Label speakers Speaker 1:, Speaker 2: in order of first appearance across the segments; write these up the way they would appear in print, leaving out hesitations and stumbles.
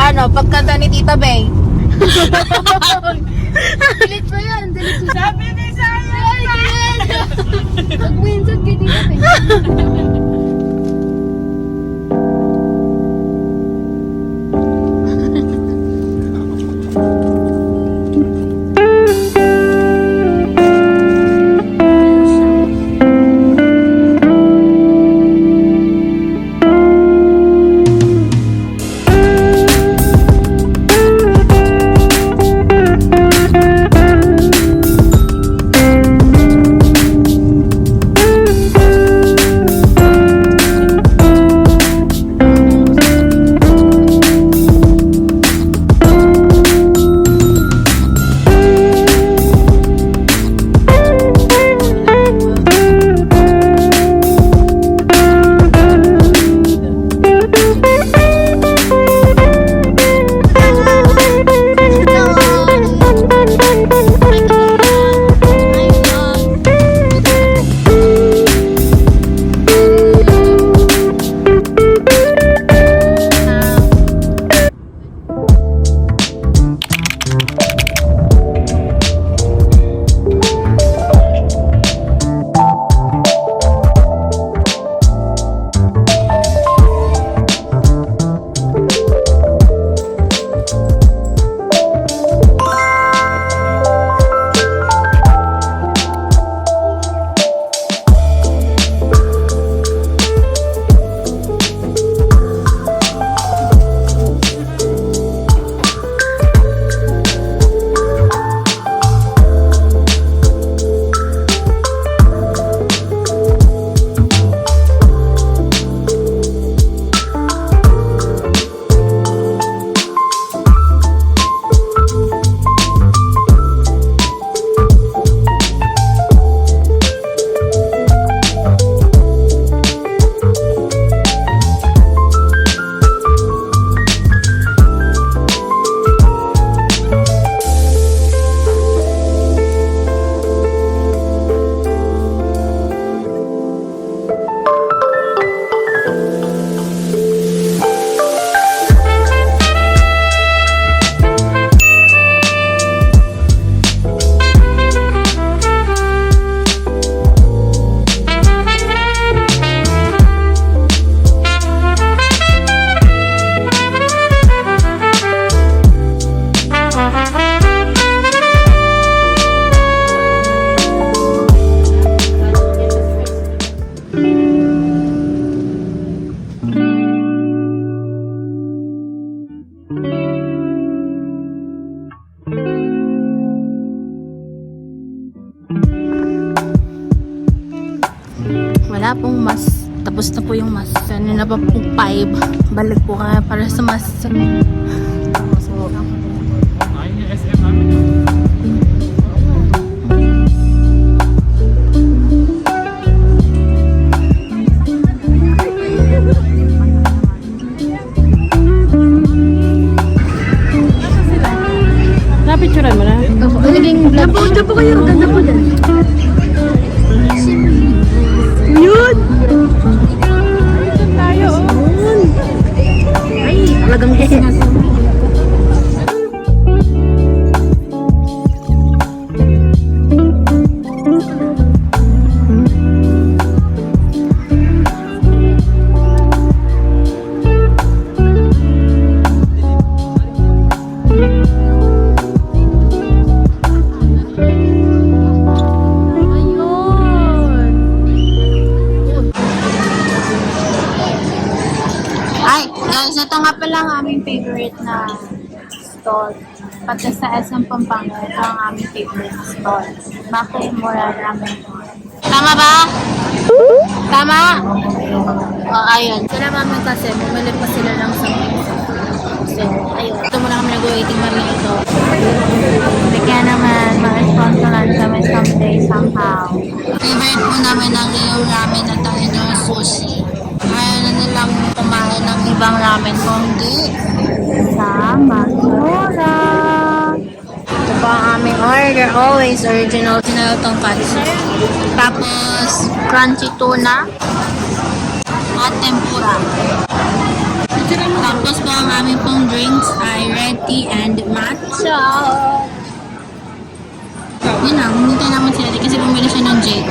Speaker 1: Ano, pagkanta ni Tita Bay.
Speaker 2: Delete mo yan. Delete mo.
Speaker 3: Sabi ni Saya!
Speaker 2: Mag-winsan kay Tita Bay.
Speaker 1: Wala pong mas. Tapos na po yung mas. Ano na pa pong 5. Balik po kaya para sa mas. So,
Speaker 3: Ay, yung SM namin.
Speaker 1: napicturan mo na?
Speaker 2: Naging vlog. Napunta po kayo. Ganda po dyan.
Speaker 1: Yun! Tayo, oh.
Speaker 2: Ay, talagang kasi na.
Speaker 1: Guys, ito nga pala ang aming favorite na stall. Pati sa SM Pampanga, ito ang aming favorite stall. Bakit mura ramen? Tama ba? Tama? O, ayun. Sila mami kasi, bumili pa sila ng something. So, ayun. Ito muna kami nag-waiting mami ito. Kaya naman, ma-responsoran kami someday, somehow. Favorite po namin ang yung ramen na tayo ng sushi. Ayaw na nilang kumain ng ibang ramen kundi sa Magmura. Ito po ang aming order. Always original tonkatsu. Tapos crunchy tuna at tempura. Tapos po ang aming pong drinks ay red tea and matcha. Yun lang, hindi naman sila kasi bumili siya ng Jade.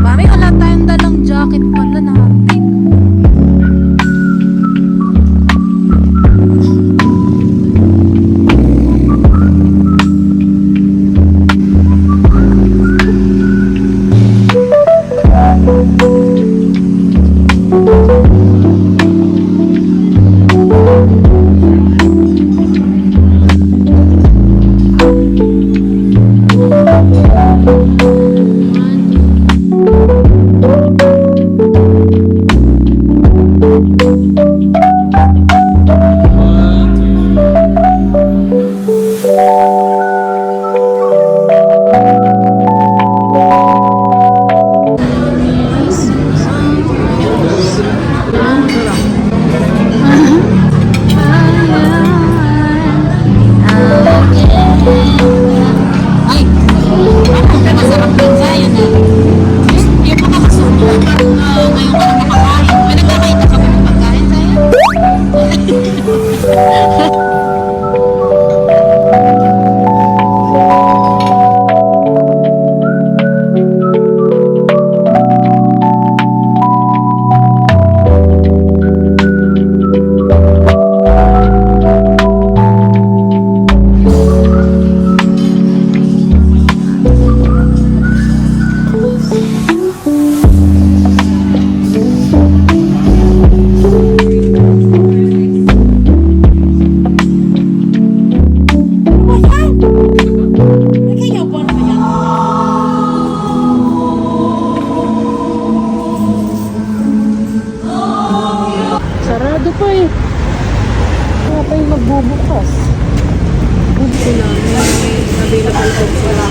Speaker 2: Mami, wala tayong dalang jacket pala natin. Ay! Masarap din sa'yo na. Yung mga kasunod, ngayon ka na makakain. May nagkakain na kami ng pagkain sa'yo. Sarado pa eh. Kaya pa yung magbubukas. Bubukso namin. Available po sila.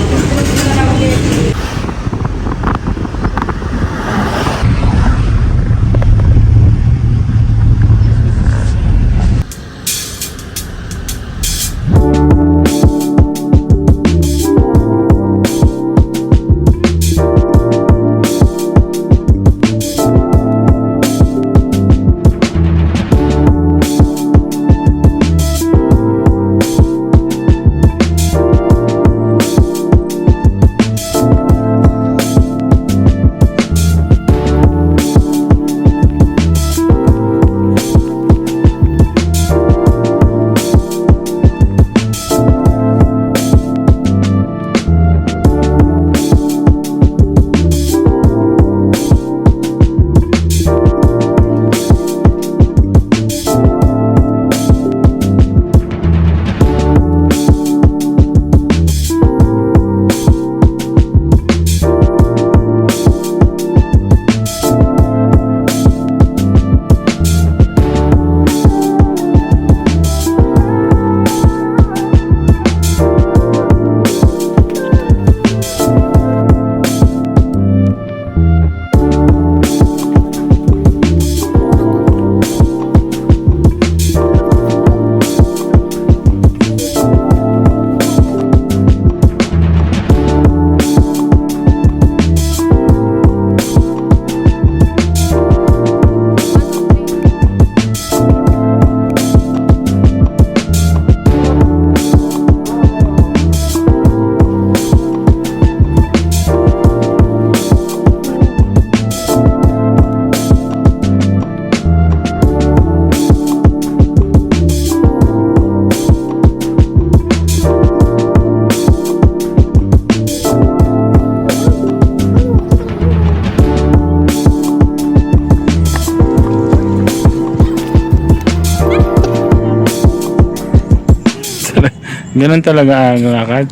Speaker 3: Ganun talaga ang lakad.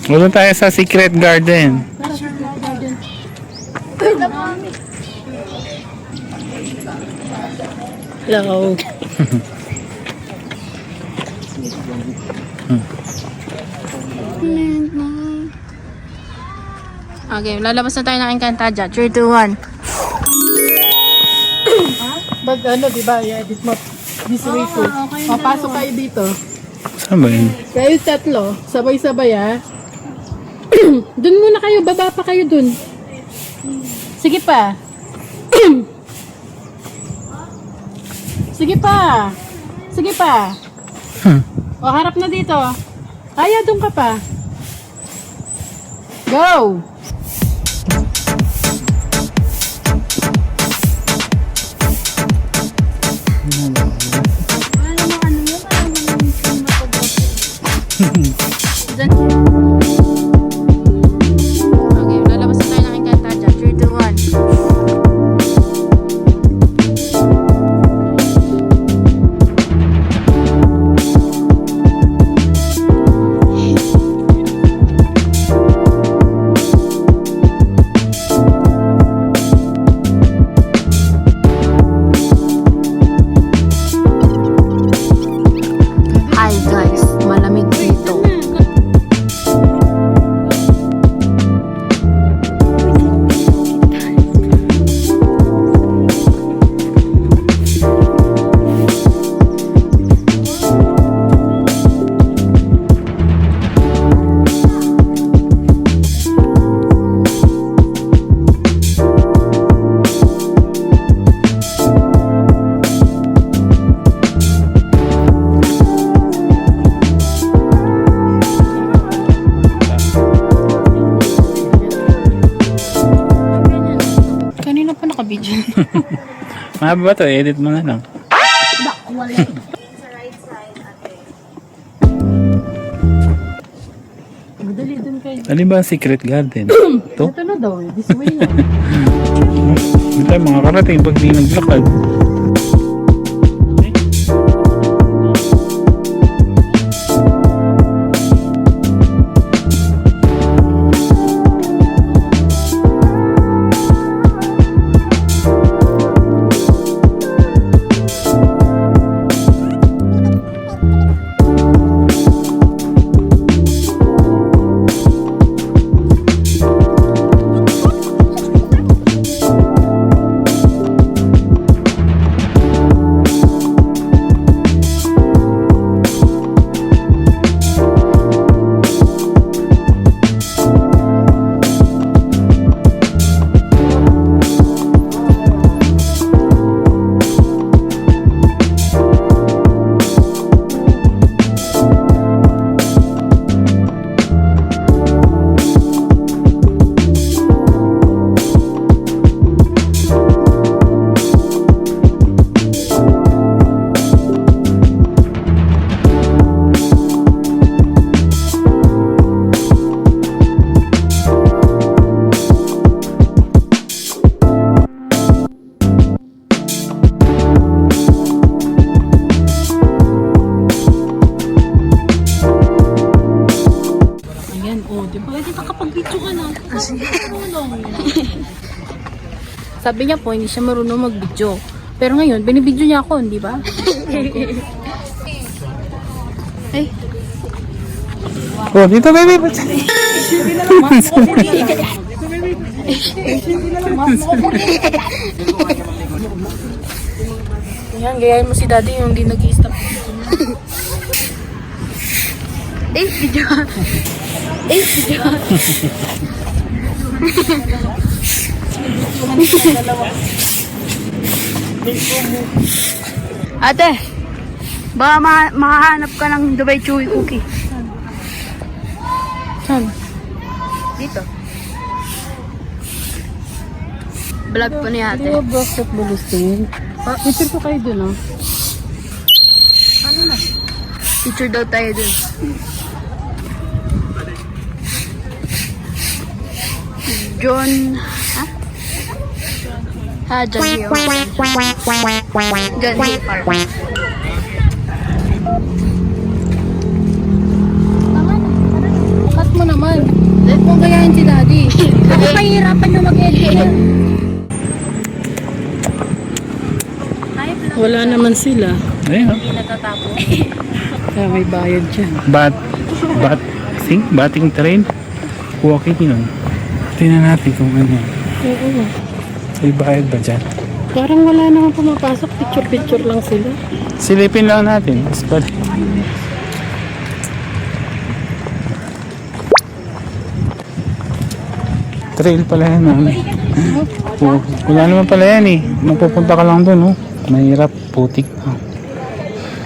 Speaker 3: Wala tayo sa secret garden.
Speaker 2: Hello. Okay, lalabas na tayo ng Encantadia. 3, 2, 1.
Speaker 4: Mag ano, di ba? I-edit mo. This way po. Papasok kayo dito.
Speaker 3: Saan ba yun?
Speaker 4: Kayo tatlo. Sabay-sabay ah. Dun muna kayo. Baba pa kayo dun. Sige pa. Sige pa. Sige pa. O, harap na dito. Kaya dun ka pa. Go!
Speaker 2: Okay, lalabas na tayo ng Encantadia. 3, 2, 1. Hi guys, malamig dito. Kanina pa nakabidyo.
Speaker 3: Mahaba ba ito? Edit mo na lang.
Speaker 4: Madali dun kayo.
Speaker 3: Ano ba ang secret garden? Ito?
Speaker 4: Ito na daw eh. This way na.
Speaker 3: Hindi tayo makakarating pag di naglakad.
Speaker 4: Ayan, oh. Di ba? Pwede nakapag-video ka na.
Speaker 2: Sabi niya po, hindi siya marunong mag-video. Pero ngayon, binibidyo niya ako, di ba? Ay,
Speaker 3: Oh, dito baby!
Speaker 2: yan, gayahin mo si daddy yung hindi nag-i-stop. Video. Video. Ate, baka makahanap ka ng Dubai Chewy Cookie.
Speaker 4: Saan?
Speaker 2: Dito. Vlog po ni ate.
Speaker 4: Di ba basketball gusto Picture ko kayo dun, oh.
Speaker 2: Ano na? Picture daw tayo dun. John... Ha? Ha, John Hill. John Hill Park. naman. Huwag mong gayahin si daddy. Nakapahirapan na mag-edit.
Speaker 4: Wala naman sila.
Speaker 3: Ayun, oh.
Speaker 4: Kaya may bayad dyan.
Speaker 3: Bating train. Walking yun. Tingnan natin kung ano.
Speaker 4: Oo.
Speaker 3: May bayad ba dyan?
Speaker 4: Parang wala naman pumapasok. Picture-picture lang sila.
Speaker 3: Silipin lang natin. Mas pala. Trail pala yan, mami. Oh, wala naman pala yan eh. Mapupunta ka lang dun, oh. Mahirap, putik. Oh.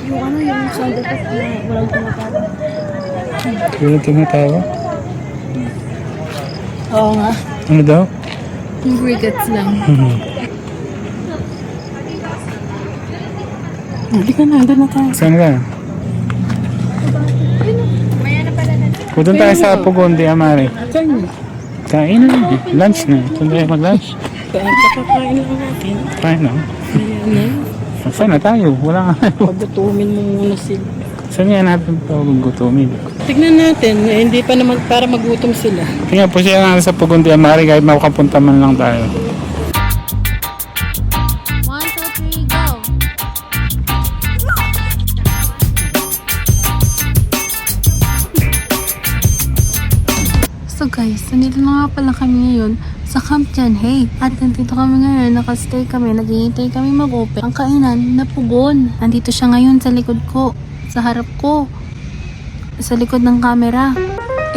Speaker 2: Yung ano, yung sound effect na walang tumatawa.
Speaker 3: Walang tumatawa?
Speaker 4: Oo nga.
Speaker 3: Ano daw?
Speaker 2: Yung crickets lang.
Speaker 4: Hindi ka na. Doon na tayo.
Speaker 3: Saan ka? Punta tayo sa Pugon de Amare.
Speaker 4: Saan?
Speaker 3: Kain na. Lunch na. Punta tayo mag-lunch.
Speaker 4: Kakain lang natin.
Speaker 3: Kain na.
Speaker 4: Ayan na.
Speaker 3: Saan na tayo? Wala nga.
Speaker 4: Paggutumin mo muna sila.
Speaker 3: Saan nga natin ito gugutumin?
Speaker 4: Tignan natin. Eh, hindi pa naman para magutom sila.
Speaker 3: Tingnan po siya nga sa Pugon de Amare kahit makapunta man lang tayo.
Speaker 1: 1, 2, 3, go! So guys, nandito na nga pala kami ngayon sa Camp Janhay. At nandito kami ngayon, nakastay kami, naghihintay kami mag-open. Ang kainan na Pugon. Nandito siya ngayon sa likod ko, sa harap ko, sa likod ng camera.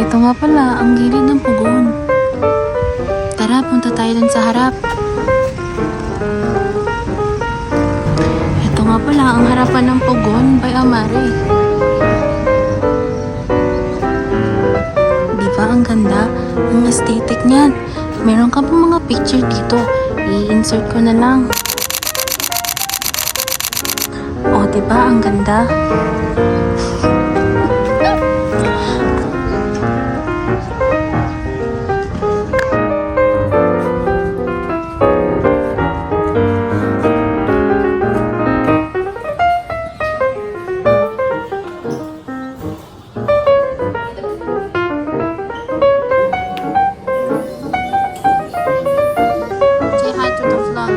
Speaker 1: Ito nga pala ang gilid ng Pugon. Tara, punta tayo dun sa harap. Ito nga pala ang harapan ng Pugon by Amare. Diba ang ganda? Ang aesthetic niyan. Meron ka pa mga picture dito. I-insert ko na lang. O, diba ang ganda? Say hi to the vlog.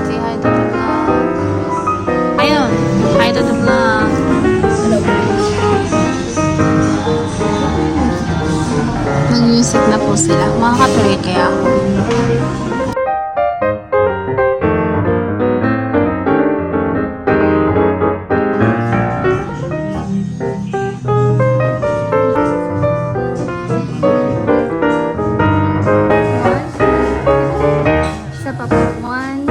Speaker 1: Say hi to the vlog. Ayun. Hi to the vlog.
Speaker 2: Hello guys.
Speaker 1: Nag-music na po sila. Makakatuloy kaya ako. Isa pa po. 1, 2.